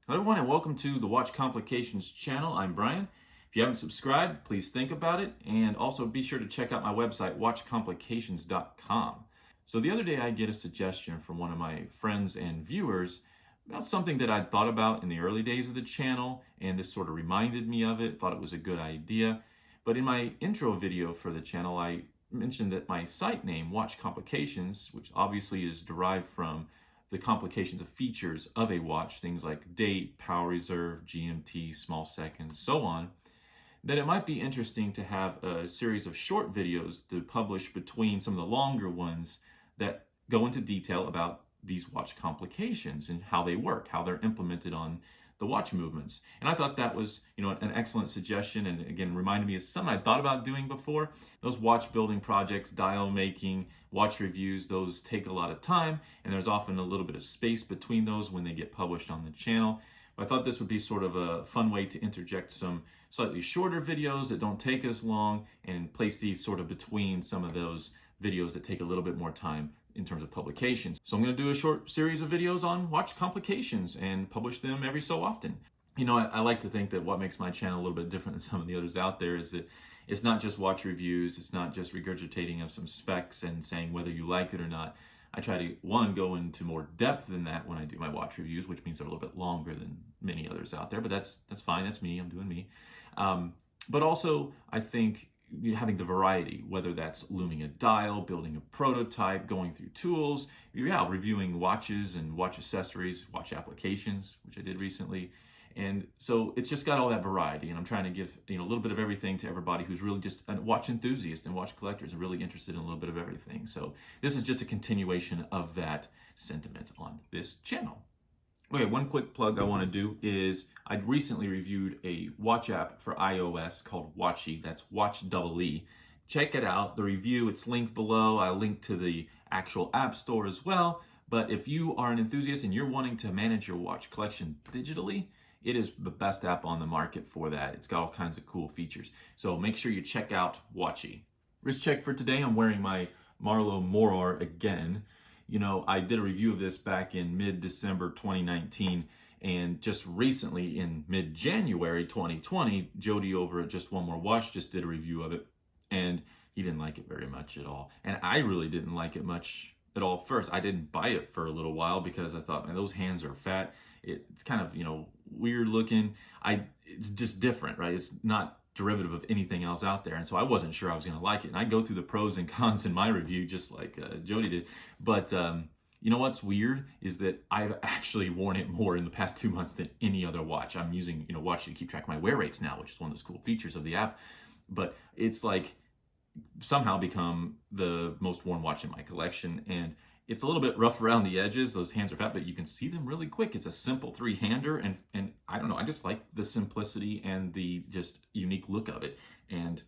Hello everyone and welcome to the Watch Complications channel. I'm Brian. If you haven't subscribed, please think about it, and also be sure to check out my website, watchcomplications.com. So the other day I get a suggestion from one of my friends and viewers about something that I'd thought about in the early days of the channel, and this sort of reminded me of it, thought it was a good idea. But in my intro video for the channel, I mentioned that my site name, Watch Complications, which obviously is derived from the complications of features of a watch, things like date, power reserve, GMT, small seconds, so on, that it might be interesting to have a series of short videos to publish between some of the longer ones that go into detail about these watch complications and how they work, how they're implemented on the watch movements. And I thought that was, an excellent suggestion, and again, reminded me of something I thought about doing before. Those watch building projects, dial making, watch reviews, those take a lot of time, and there's often a little bit of space between those when they get published on the channel. But I thought this would be sort of a fun way to interject some slightly shorter videos that don't take as long and place these sort of between some of those videos that take a little bit more time in terms of publications. So I'm going to do a short series of videos on watch complications and publish them every so often. I like to think that what makes my channel a little bit different than some of the others out there is that it's not just watch reviews, it's not just regurgitating of some specs and saying whether you like it or not. I try to, one, go into more depth than that when I do my watch reviews, which means they're a little bit longer than many others out there, but that's fine, that's me, I'm doing me. But also, I think having the variety, whether that's looming a dial, building a prototype, going through tools, reviewing watches and watch accessories, watch applications, which I did recently. And so it's just got all that variety, and I'm trying to give a little bit of everything to everybody who's really just a watch enthusiast and watch collectors and really interested in a little bit of everything. So this is just a continuation of that sentiment on this channel. Okay, one quick plug I want to do is I'd recently reviewed a watch app for iOS called Watchy. That's Watch Double E. Check it out. The review, it's linked below. I'll link to the actual app store as well. But if you are an enthusiast and you're wanting to manage your watch collection digitally, it is the best app on the market for that. It's got all kinds of cool features. So make sure you check out Watchy. Wrist check for today. I'm wearing my Marloe Moror again. I did a review of this back in mid-December 2019, and just recently in mid-January 2020, Jody over at Just One More Watch just did a review of it, and he didn't like it very much at all. And I really didn't like it much at all first. I didn't buy it for a little while because I thought, man, those hands are fat. It's kind of, weird looking. It's just different, right? It's not derivative of anything else out there, and so I wasn't sure I was going to like it. And I go through the pros and cons in my review just like Jody did. But what's weird is that I've actually worn it more in the past 2 months than any other watch. I'm using Watch to keep track of my wear rates now, which is one of those cool features of the app. But it's like somehow become the most worn watch in my collection, and it's a little bit rough around the edges. Those hands are fat, but you can see them really quick. It's a simple three-hander, and I don't know, I just like the simplicity and the just unique look of it. And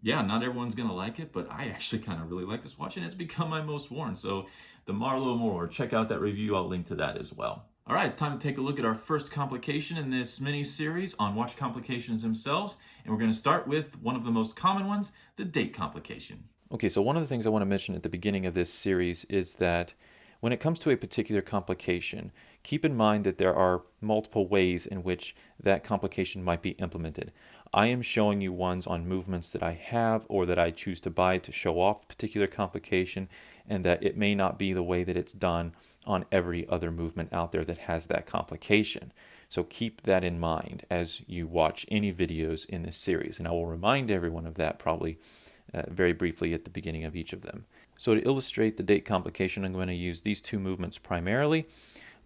yeah, not everyone's gonna like it, but I actually kind of really like this watch, and it's become my most worn. So the Marloe Moror, check out that review. I'll link to that as well. All right, it's time to take a look at our first complication in this mini-series on watch complications themselves. And we're gonna start with one of the most common ones, the date complication. Okay, so one of the things I want to mention at the beginning of this series is that when it comes to a particular complication, keep in mind that there are multiple ways in which that complication might be implemented. I am showing you ones on movements that I have or that I choose to buy to show off a particular complication, and that it may not be the way that it's done on every other movement out there that has that complication. So keep that in mind as you watch any videos in this series, and I will remind everyone of that probably very briefly at the beginning of each of them. So to illustrate the date complication, I'm going to use these two movements primarily.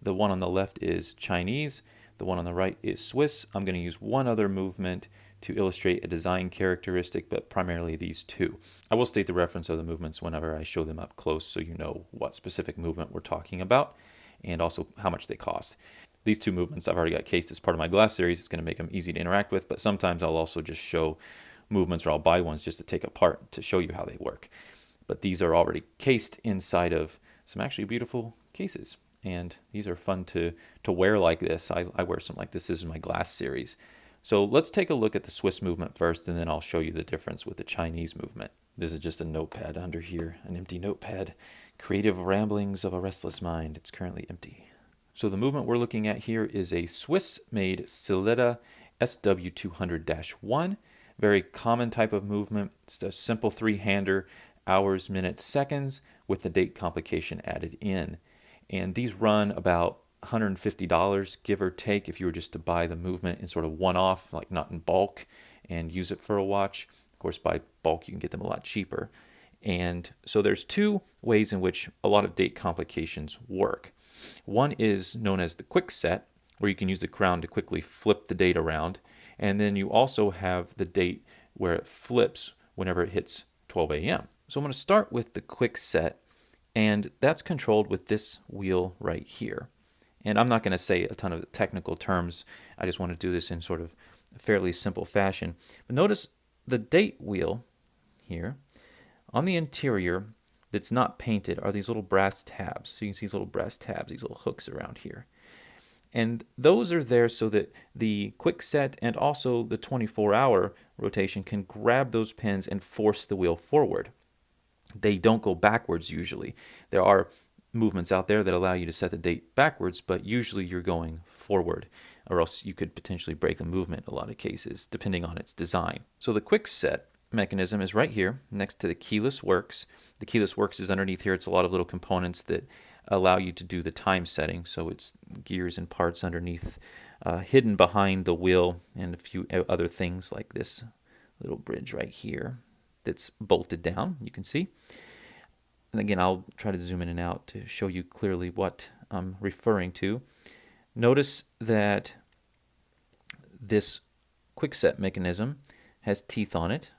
The one on the left is Chinese, the one on the right is Swiss. I'm going to use one other movement to illustrate a design characteristic, but primarily these two. I will state the reference of the movements whenever I show them up close so you know what specific movement we're talking about and also how much they cost. These two movements I've already got cased as part of my glass series. It's going to make them easy to interact with, but sometimes I'll also just show movements, or I'll buy ones just to take apart to show you how they work. But these are already cased inside of some actually beautiful cases, and these are fun to wear like this. I wear some like this. This is my glass series. So let's take a look at the Swiss movement first, and then I'll show you the difference with the Chinese movement. This is just a notepad under here, an empty notepad. Creative ramblings of a restless mind. It's currently empty. So the movement we're looking at here is a Swiss-made Sellita SW200-1. Very common type of movement. It's a simple three-hander, hours, minutes, seconds, with the date complication added in. And these run about $150, give or take, if you were just to buy the movement in sort of one-off, like not in bulk, and use it for a watch. Of course, by bulk, you can get them a lot cheaper. And so there's two ways in which a lot of date complications work. One is known as the quick set, where you can use the crown to quickly flip the date around. And then you also have the date where it flips whenever it hits 12 a.m. So I'm going to start with the quick set, and that's controlled with this wheel right here. And I'm not going to say a ton of technical terms. I just want to do this in sort of a fairly simple fashion. But notice the date wheel here. On the interior that's not painted are these little brass tabs. So you can see these little brass tabs, these little hooks around here. And those are there so that the quick set and also the 24-hour rotation can grab those pins and force the wheel forward. They don't go backwards usually. There are movements out there that allow you to set the date backwards, but usually you're going forward, or else you could potentially break the movement in a lot of cases, depending on its design. So the quick set mechanism is right here next to the keyless works. The keyless works is underneath here. It's a lot of little components that allow you to do the time setting. So it's gears and parts underneath, hidden behind the wheel, and a few other things like this little bridge right here that's bolted down, you can see. And again, I'll try to zoom in and out to show you clearly what I'm referring to. Notice that this quick set mechanism has teeth on it.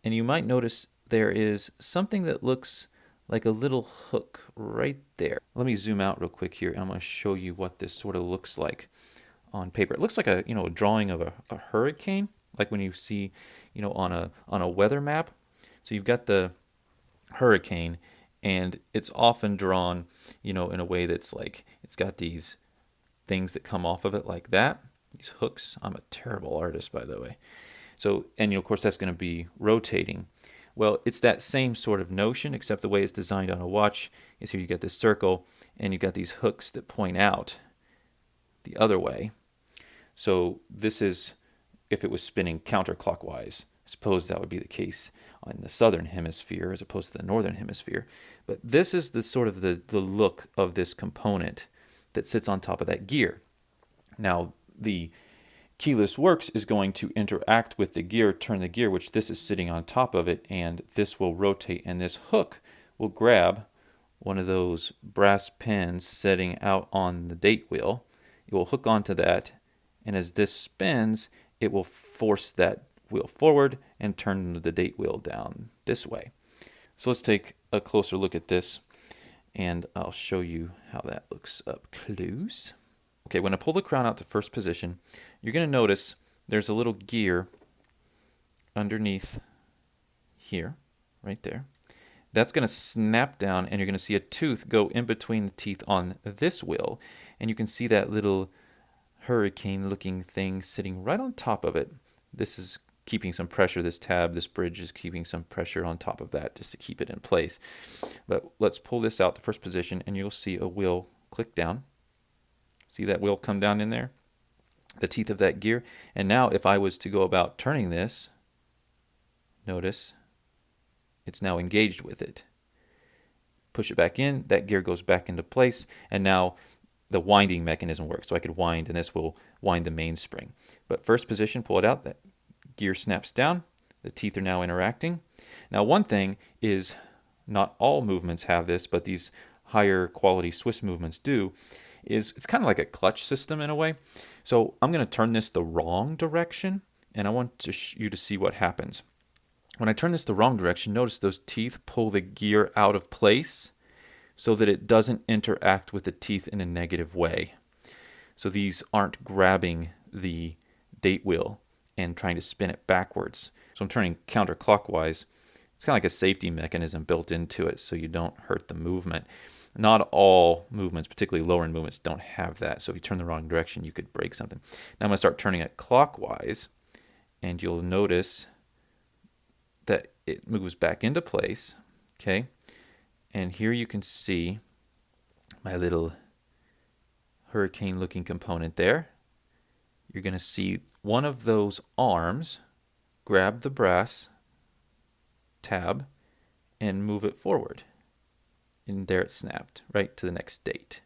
And you might notice there is something that looks like a little hook right there. Let me zoom out real quick here. I'm going to show you what this sort of looks like on paper. It looks like a drawing of a hurricane, like when you see on a weather map. So you've got the hurricane, and it's often drawn in a way that's like it's got these things that come off of it like that, these hooks. I'm a terrible artist, by the way. So, and of course that's going to be rotating. Well, it's that same sort of notion, except the way it's designed on a watch is here you get this circle, and you've got these hooks that point out the other way. So this is if it was spinning counterclockwise. I suppose that would be the case in the southern hemisphere as opposed to the northern hemisphere. But this is the sort of the look of this component that sits on top of that gear. Now, the keyless works is going to interact with the gear, turn the gear, which this is sitting on top of it, and this will rotate, and this hook will grab one of those brass pins sitting out on the date wheel. It will hook onto that, and as this spins, it will force that wheel forward and turn the date wheel down this way. So let's take a closer look at this, and I'll show you how that looks up close. Okay, when I pull the crown out to first position, you're going to notice there's a little gear underneath here, right there. That's going to snap down, and you're going to see a tooth go in between the teeth on this wheel. And you can see that little hurricane-looking thing sitting right on top of it. This is keeping some pressure. This tab, this bridge is keeping some pressure on top of that just to keep it in place. But let's pull this out to first position, and you'll see a wheel click down. See that wheel come down in there? The teeth of that gear. And now if I was to go about turning this, notice it's now engaged with it. Push it back in, that gear goes back into place, and now the winding mechanism works. So I could wind, and this will wind the mainspring. But first position, pull it out, that gear snaps down, the teeth are now interacting. Now one thing is, not all movements have this, but these higher quality Swiss movements do, is it's kind of like a clutch system in a way. So I'm going to turn this the wrong direction, and I want you to see what happens. When I turn this the wrong direction, notice those teeth pull the gear out of place so that it doesn't interact with the teeth in a negative way. So these aren't grabbing the date wheel and trying to spin it backwards. So I'm turning counterclockwise. It's kind of like a safety mechanism built into it so you don't hurt the movement. Not all movements, particularly lower end movements, don't have that. So if you turn the wrong direction, you could break something. Now I'm going to start turning it clockwise, and you'll notice that it moves back into place. Okay, and here you can see my little hurricane looking component there, you're going to see one of those arms grab the brass tab and move it forward. And there it snapped right to the next date.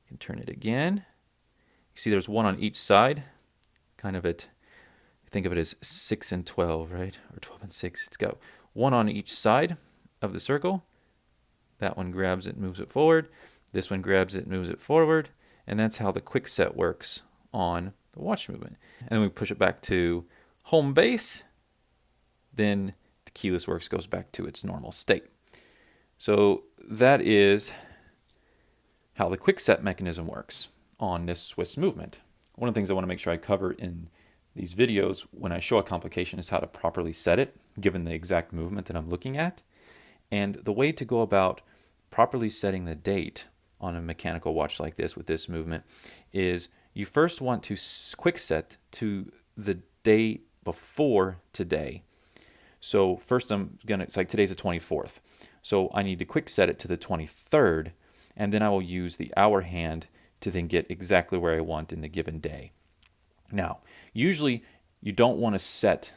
You can turn it again. You see there's one on each side, kind of think of it as 6 and 12, right? Or 12 and 6. It's got one on each side of the circle. That one grabs it, moves it forward. This one grabs it, moves it forward. And that's how the quick set works on the watch movement. And then we push it back to home base. Then the keyless works goes back to its normal state. So that is how the quick set mechanism works on this Swiss movement. One of the things I want to make sure I cover in these videos when I show a complication is how to properly set it, given the exact movement that I'm looking at. And the way to go about properly setting the date on a mechanical watch like this with this movement is you first want to quick set to the day before today. So first it's like today's the 24th. So I need to quick set it to the 23rd, and then I will use the hour hand to then get exactly where I want in the given day. Now, usually you don't want to set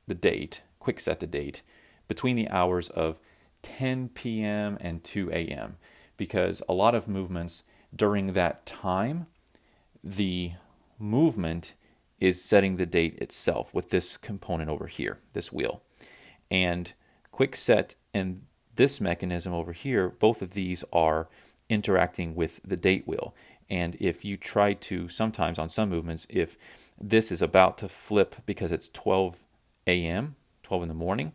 the date, quick set the date, between the hours of 10 p.m. and 2 a.m. because a lot of movements during that time, the movement is setting the date itself with this component over here, this wheel. And quick set and this mechanism over here, both of these are interacting with the date wheel. And if you try to, sometimes on some movements, if this is about to flip because it's 12 a.m., 12 in the morning,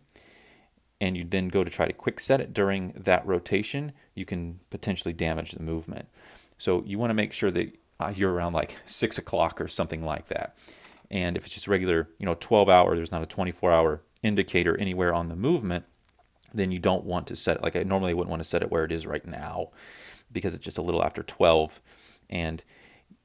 and you then go to try to quick set it during that rotation, you can potentially damage the movement. So you want to make sure that you're around like 6 o'clock or something like that. And if it's just regular, 12 hour, there's not a 24-hour indicator anywhere on the movement, then you don't want to set it. Like I normally wouldn't want to set it where it is right now because it's just a little after 12. And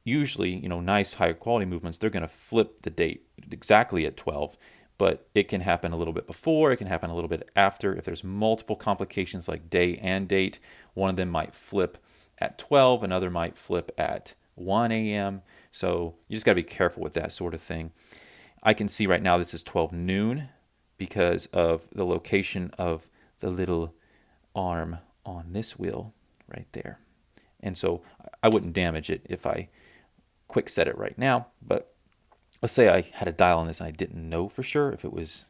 usually, nice high quality movements, they're going to flip the date exactly at 12. But it can happen a little bit before, it can happen a little bit after. If there's multiple complications like day and date, one of them might flip at 12, another might flip at 1 a.m. So you just got to be careful with that sort of thing. I can see right now this is 12 noon because of the location of the little arm on this wheel right there. And so I wouldn't damage it if I quick set it right now, but let's say I had a dial on this and I didn't know for sure if it was,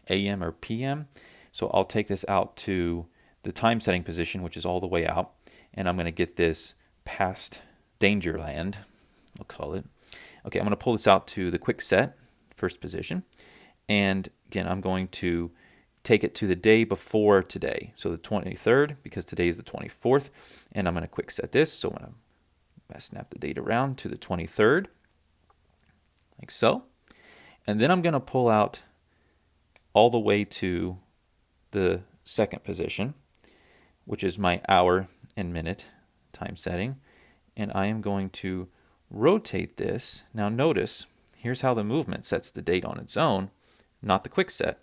AM or PM. So I'll take this out to the time setting position, which is all the way out, and I'm going to get this past danger land, I'll call it. Okay, I'm going to pull this out to the quick set, first position, and again, I'm going to take it to the day before today, so the 23rd, because today is the 24th, and I'm going to quick set this, so I'm going to snap the date around to the 23rd, like so. And then I'm going to pull out all the way to the second position, which is my hour and minute time setting. And I am going to rotate this. Now notice, here's how the movement sets the date on its own, not the quick set.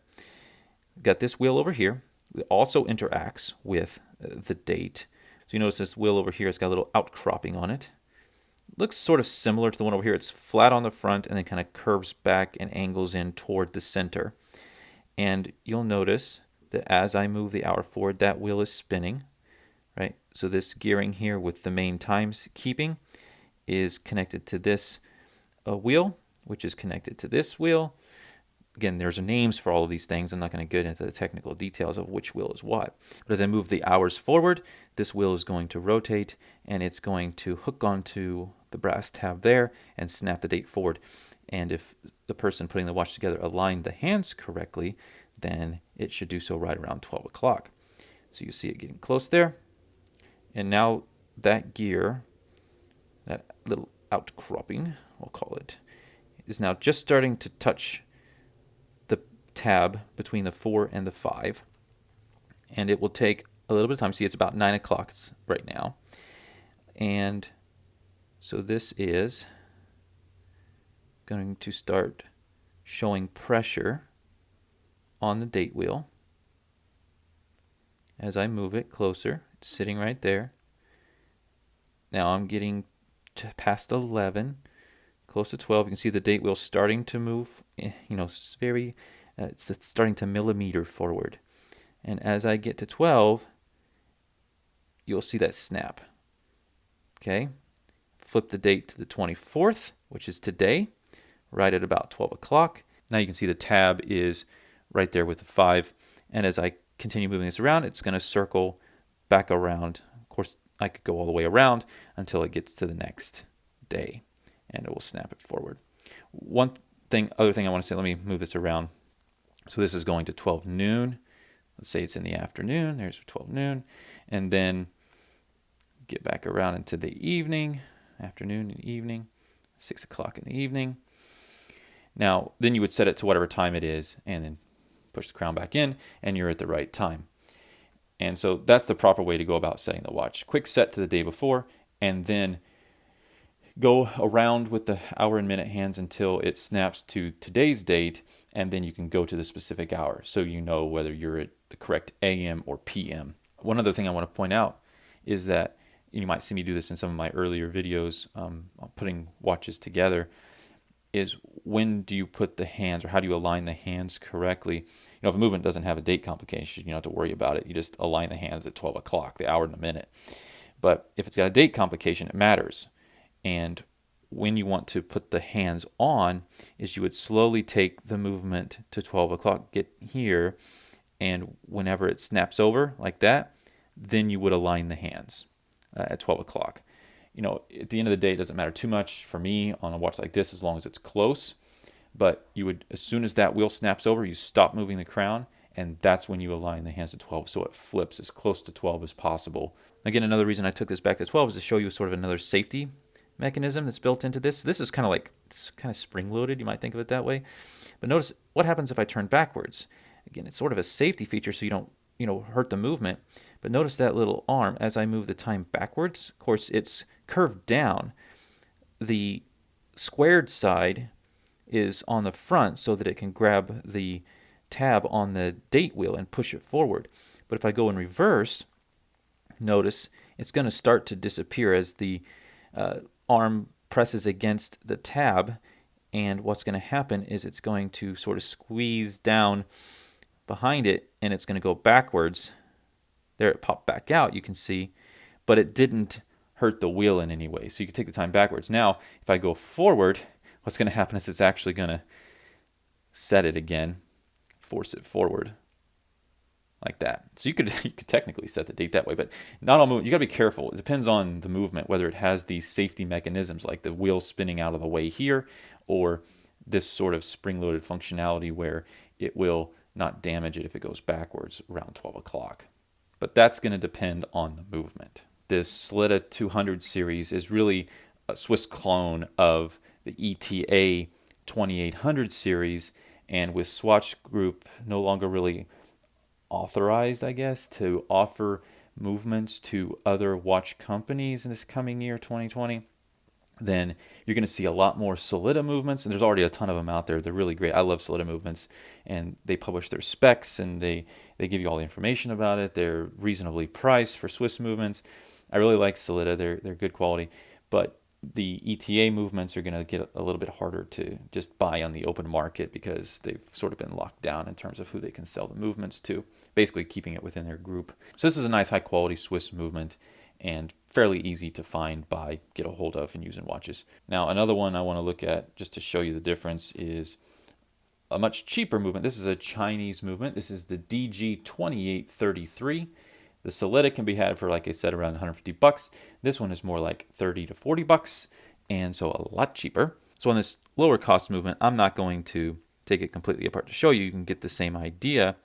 I've got this wheel over here. It also interacts with the date. So you notice this wheel over here, it's got a little outcropping on it. Looks sort of similar to the one over here. It's flat on the front and then kind of curves back and angles in toward the center. And you'll notice that as I move the hour forward, that wheel is spinning, right? So this gearing here with the main times keeping is connected to this wheel, which is connected to this wheel. Again, there's names for all of these things. I'm not going to get into the technical details of which wheel is what. But as I move the hours forward, this wheel is going to rotate and it's going to hook onto the brass tab there and snap the date forward. And if the person putting the watch together aligned the hands correctly, then it should do so right around 12 o'clock. So you see it getting close there. And now that gear, that little outcropping, we'll call it, is now just starting to touch the tab between the 4 and the 5. And it will take a little bit of time. See, it's about 9 o'clock right now. And so this is going to start showing pressure on the date wheel. As I move it closer, it's sitting right there. Now I'm getting past 11, close to 12. You can see the date wheel starting to move, it's it's starting to millimeter forward. And as I get to 12, you'll see that snap. Okay, flip the date to the 24th, which is today, right at about 12 o'clock. Now you can see the tab is right there with the 5. And as I continue moving this around, it's going to circle back around. Of course, I could go all the way around until it gets to the next day, and it will snap it forward. Other thing I want to say, let me move this around. So this is going to 12 noon. Let's say it's in the afternoon. There's 12 noon. And then get back around into the evening, afternoon and evening, 6 o'clock in the evening. Now, then you would set it to whatever time it is, and then push the crown back in, and you're at the right time. And so that's the proper way to go about setting the watch. Quick set to the day before, and then go around with the hour and minute hands until it snaps to today's date, and then you can go to the specific hour, so you know whether you're at the correct AM or PM. One other thing I want to point out is that, you might see me do this in some of my earlier videos, putting watches together, is when do you put the hands, or how do you align the hands correctly? If a movement doesn't have a date complication, you don't have to worry about it. You just align the hands at 12 o'clock, the hour and the minute. But if it's got a date complication, it matters. And when you want to put the hands on is you would slowly take the movement to 12 o'clock, get here, and whenever it snaps over like that, then you would align the hands at 12 o'clock. At the end of the day, it doesn't matter too much for me on a watch like this as long as it's close. But you would, as soon as that wheel snaps over, you stop moving the crown, and that's when you align the hands to 12, so it flips as close to 12 as possible. Again, another reason I took this back to 12 is to show you sort of another safety mechanism that's built into this. This is kind of spring-loaded, you might think of it that way. But notice what happens if I turn backwards. Again, it's sort of a safety feature so you don't hurt the movement. But notice that little arm as I move the time backwards. Of course, it's curved down. The squared side is on the front so that it can grab the tab on the date wheel and push it forward. But if I go in reverse, notice it's going to start to disappear as the arm presses against the tab, and what's going to happen is it's going to sort of squeeze down behind it, and it's going to go backwards. There it popped back out, you can see, but it didn't hurt the wheel in any way. So you can take the time backwards. Now, if I go forward, what's going to happen is it's actually going to set it again, force it forward like that. So you could technically set the date that way, but not all movement. You got to be careful. It depends on the movement, whether it has these safety mechanisms like the wheel spinning out of the way here, or this sort of spring-loaded functionality where it will not damage it if it goes backwards around 12 o'clock. But that's going to depend on the movement. This Sellita 200 series is really a Swiss clone of the ETA 2800 series, and with Swatch Group no longer really authorized, I guess, to offer movements to other watch companies in this coming year, 2020, then you're going to see a lot more Sellita movements, and there's already a ton of them out there. They're really great. I love Sellita movements, and they publish their specs, and they give you all the information about it. They're reasonably priced for Swiss movements. I really like Sellita. They're good quality, but the ETA movements are going to get a little bit harder to just buy on the open market because they've sort of been locked down in terms of who they can sell the movements to, basically keeping it within their group. So this is a nice high quality Swiss movement and fairly easy to find, buy, get a hold of, and use in watches. Now, another one I want to look at just to show you the difference is a much cheaper movement. This is a Chinese movement. This is the DG2833. The Sellita can be had for, like I said, around 150 bucks. This one is more like 30 to 40 bucks, and so a lot cheaper. So on this lower cost movement, I'm not going to take it completely apart to show you. You can get the same idea.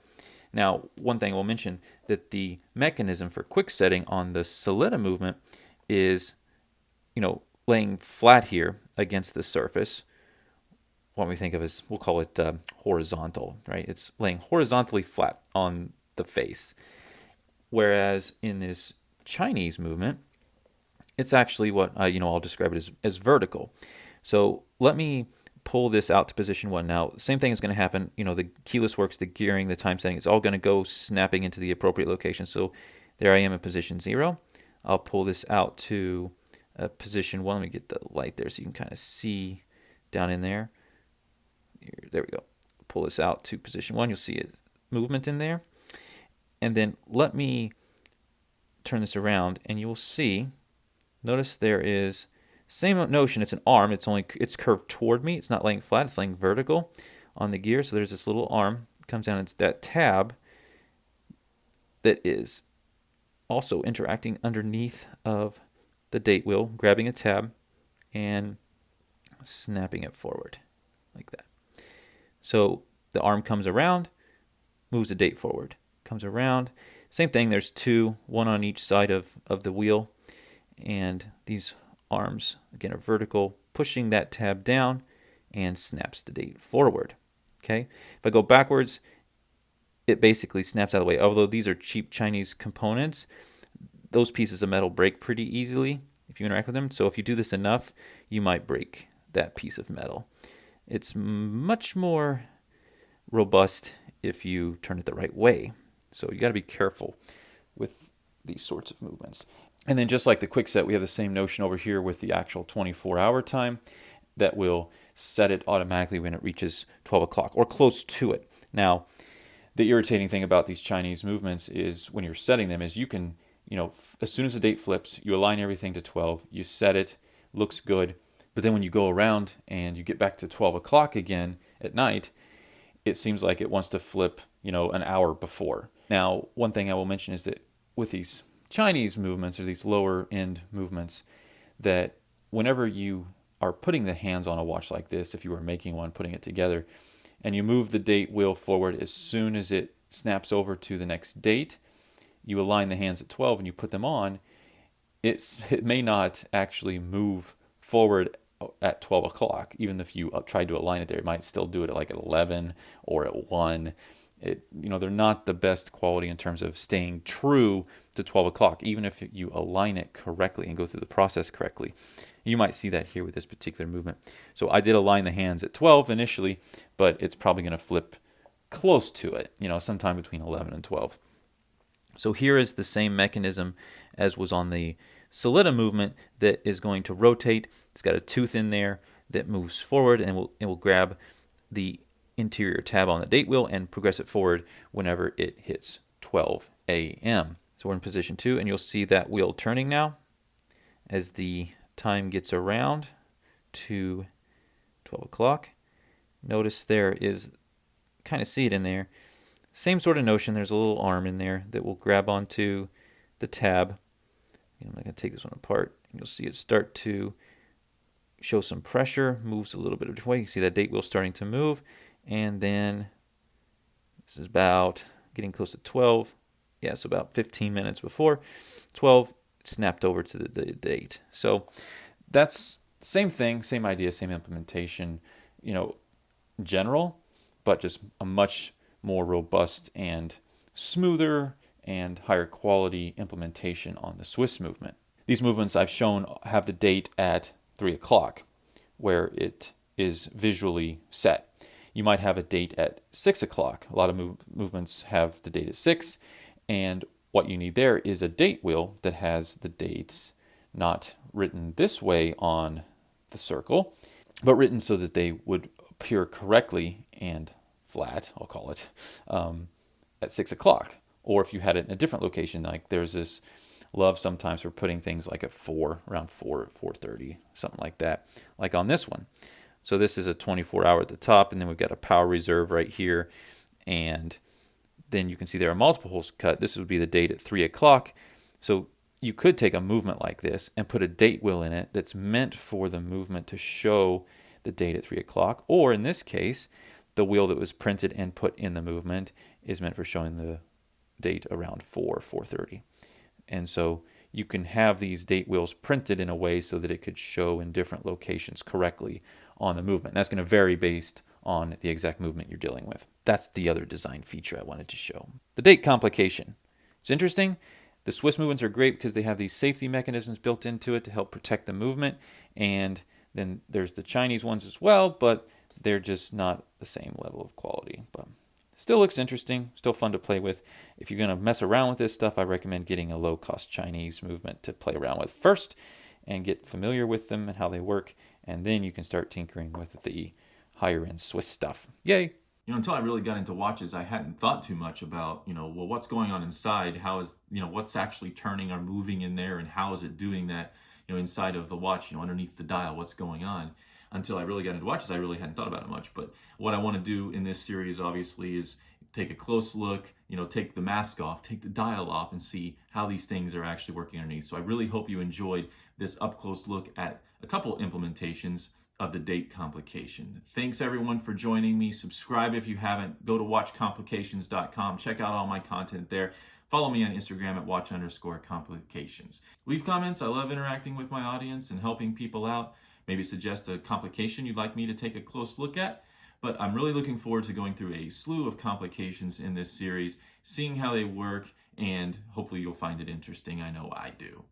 Now, one thing we'll mention that the mechanism for quick setting on the Sellita movement is, laying flat here against the surface. What we think of as, we'll call it horizontal, right? It's laying horizontally flat on the face. Whereas in this Chinese movement, it's actually what, I'll describe it as vertical. So let me pull this out to position 1 now. Same thing is going to happen. The keyless works, the gearing, the time setting, it's all going to go snapping into the appropriate location. So there I am in position 0. I'll pull this out to position 1. Let me get the light there so you can kind of see down in there. There we go. Pull this out to position 1. You'll see a movement in there. And then let me turn this around and you will see, notice there is same notion. It's an arm. It's curved toward me. It's not laying flat. It's laying vertical on the gear. So there's this little arm. It comes down. It's that tab that is also interacting underneath of the date wheel, grabbing a tab and snapping it forward like that. So the arm comes around, moves the date forward, comes around. Same thing, there's two, one on each side of the wheel, and these arms, again, are vertical, pushing that tab down and snaps the date forward. Okay, if I go backwards, it basically snaps out of the way. Although these are cheap Chinese components, those pieces of metal break pretty easily if you interact with them. So if you do this enough, you might break that piece of metal. It's much more robust if you turn it the right way. So you got to be careful with these sorts of movements. And then just like the quick set, we have the same notion over here with the actual 24-hour time that will set it automatically when it reaches 12 o'clock or close to it. Now, the irritating thing about these Chinese movements is when you're setting them is you can, as soon as the date flips, you align everything to 12, you set it, looks good. But then when you go around and you get back to 12 o'clock again at night, it seems like it wants to flip, an hour before. Now, one thing I will mention is that with these Chinese movements or these lower end movements, that whenever you are putting the hands on a watch like this, if you were making one, putting it together, and you move the date wheel forward as soon as it snaps over to the next date, you align the hands at 12 and you put them on, it may not actually move forward at 12 o'clock. Even if you tried to align it there, it might still do it at 11 or at 1. They're not the best quality in terms of staying true to 12 o'clock, even if you align it correctly and go through the process correctly. You might see that here with this particular movement. So I did align the hands at 12 initially, but it's probably going to flip close to it, sometime between 11 and 12. So here is the same mechanism as was on the Sellita movement that is going to rotate. It's got a tooth in there that moves forward and will grab the interior tab on the date wheel and progress it forward whenever it hits 12 a.m. So we're in position 2, and you'll see that wheel turning now as the time gets around to 12 o'clock. Notice there is, kind of see it in there, same sort of notion. There's a little arm in there that will grab onto the tab. I'm not going to take this one apart. You'll see it start to show some pressure, moves a little bit of the way. You see that date wheel starting to move, and then this is about getting close to 12. Yeah, so about 15 minutes before 12, it snapped over to the date. So that's same thing, same idea, same implementation, general, but just a much more robust and smoother and higher quality implementation on the Swiss movement. These movements I've shown have the date at 3 o'clock, where it is visually set. You might have a date at 6 o'clock. A lot of movements have the date at 6, and what you need there is a date wheel that has the dates not written this way on the circle, but written so that they would appear correctly and flat, I'll call it, at 6 o'clock. Or if you had it in a different location, like there's this love sometimes for putting things like at 4, around 4, 4:30, something like that, like on this one. So this is a 24-hour at the top, and then we've got a power reserve right here, and then you can see there are multiple holes cut. This would be the date at 3 o'clock. So you could take a movement like this and put a date wheel in it that's meant for the movement to show the date at 3 o'clock, or in this case, the wheel that was printed and put in the movement is meant for showing the date around 4:30. And so you can have these date wheels printed in a way so that it could show in different locations correctly on the movement. That's going to vary based on the exact movement you're dealing with. That's the other design feature I wanted to show. The date complication. It's interesting. The Swiss movements are great because they have these safety mechanisms built into it to help protect the movement. And then there's the Chinese ones as well, but they're just not the same level of quality. But still looks interesting, still fun to play with. If you're going to mess around with this stuff, I recommend getting a low-cost Chinese movement to play around with first, and get familiar with them and how they work, and then you can start tinkering with the higher end Swiss stuff. Yay! Until I really got into watches, I hadn't thought too much about, well, what's going on inside? How is, what's actually turning or moving in there, and how is it doing that, inside of the watch, underneath the dial, what's going on? Until I really got into watches, I really hadn't thought about it much. But what I want to do in this series, obviously, is take a close look, take the mask off, take the dial off, and see how these things are actually working underneath. So I really hope you enjoyed this up-close look at a couple implementations of the date complication. Thanks everyone for joining me. Subscribe if you haven't. Go to watchcomplications.com. Check out all my content there. Follow me on Instagram at watch_complications. Leave comments. I love interacting with my audience and helping people out. Maybe suggest a complication you'd like me to take a close look at. But I'm really looking forward to going through a slew of complications in this series, seeing how they work, and hopefully you'll find it interesting. I know I do.